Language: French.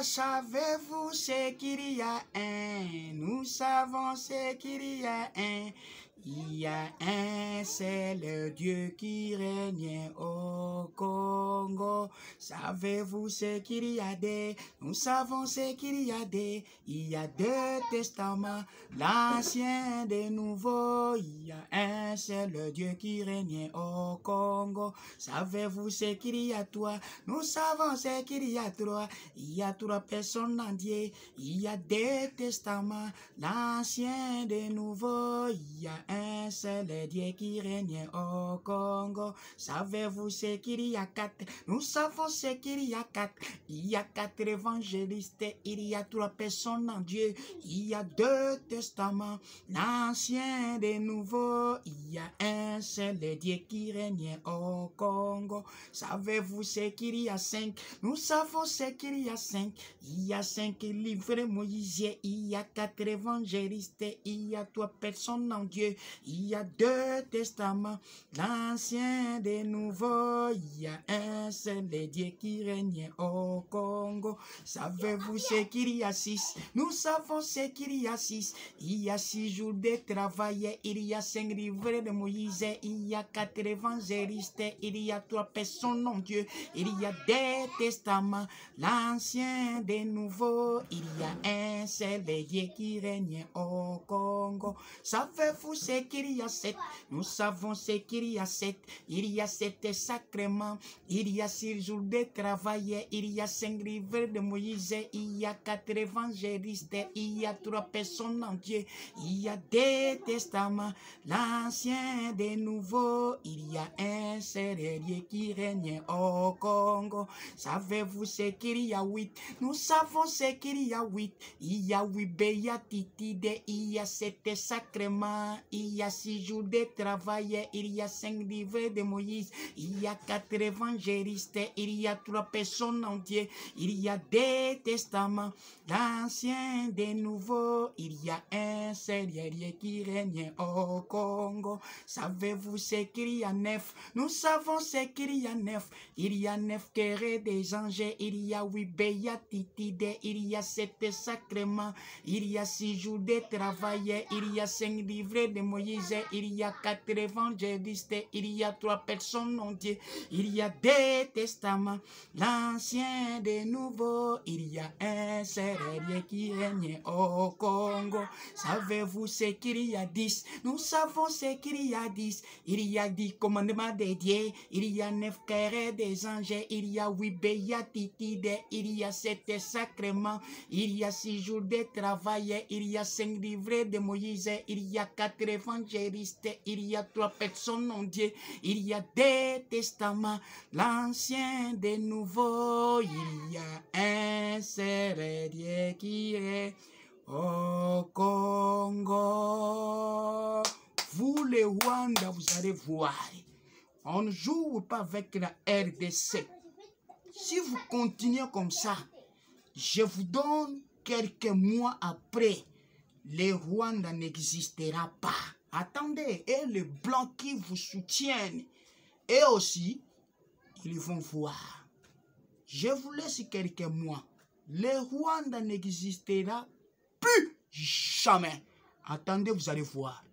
savez-vous ce qu'il y a un? Nous savons ce qu'il y a un. Il y a un seul Dieu qui règne au Congo. Savez-vous ce qu'il y a des? Nous savons ce qu'il y a des. Il y a deux testaments, l'ancien et le nouveau. Il y a un seul Dieu qui règne au Congo. Savez-vous ce qu'il y a toi? Nous savons ce qu'il y a trois. Il y a trois personnes en Dieu. Il y a deux testaments, l'ancien et le nouveau. Il y a un seul Dieu qui règne au Congo. Savez-vous ce qu'il y a quatre? Nous savons ce qu'il y a quatre. Il y a quatre évangélistes. Il y a trois personnes en Dieu. Il y a deux testaments, l'ancien et le nouveau. Il y a un seul Dieu qui règne au Congo. Savez-vous ce qu'il y a cinq? Nous savons ce qu'il y a cinq. Il y a cinq livres Moïse. Il y a quatre évangélistes. Il y a trois personnes en Dieu. Il y a deux testaments, l'ancien et le nouveau. Il y a un seul Dieu qui règne au Congo. Savez-vous ce qu'il y a six? Nous savons ce qu'il y a six. Il y a 6 jours de travail. Il y a 5 livres de Moïse. Il y a 4 évangélistes. Il y a 3 personnes en Dieu. Il y a des testaments, l'ancien et le nouveau. Il y a un seul Dieu qui règne au Congo. Savez-vous ce qu'il y a 7? Nous savons ce qu'il y a 7. Il y a 7 sacrements. Il y a 6 jours de travail. Il y a 5 livres de Moïse. Il y a 4 évangélistes. Il y a 3 personnes en Dieu. Il y a des testaments, l'ancien et le nouveau. Il y a un seul Dieu qui règne au Congo. Savez-vous ce qu'il y a 8? Nous savons ce qu'il y a 8. Il y a 8 béatitudes. Il y a 7 sacrements. Il y a 6 jours de travail. Il y a 5 livres de Moïse. Il y a 4 évangélistes. Il y a 3 personnes en Dieu. Il y a des testaments, l'ancien et le nouveau. Il y a un seul Dieu qui règne au Congo. Savez-vous ce qu'il y a 9? Nous savons ce qu'il y a 9. Il y a 9 querelles des anges. Il y a 8 béatitudes. Il y a 7 sacrements. Il y a 6 jours de travail. Il y a 5 livres de Moïse. Il y a 4 évangélistes. Il y a 3 personnes en Dieu. Il y a des testaments, l'ancien et le nouveau. Il y a un seul Dieu qui règne au Congo. Savez-vous ce qu'il y a 10? Nous savons ce qu'il y a 10. Il y a 10 commandements de Dieu. Il y a 9 querelles des anges. Il y a 8 béatitudes. Il y a 7 sacrements. Il y a 6 jours de travail. Il y a 5 livres de Moïse. Il y a 4 évangélistes. Il y a 3 personnes en Dieu. Il y a des testaments, l'ancien et le nouveau. Il y a un seul Dieu qui est au Congo. Vous les Rwanda, vous allez voir. On ne joue pas avec la RDC. Si vous continuez comme ça, je vous donne quelques mois après, le Rwanda n'existera pas. Attendez, et les Blancs qui vous soutiennent, et aussi, ils vont voir. Je vous laisse quelques mois. Le Rwanda n'existera plus jamais. Attendez, vous allez voir.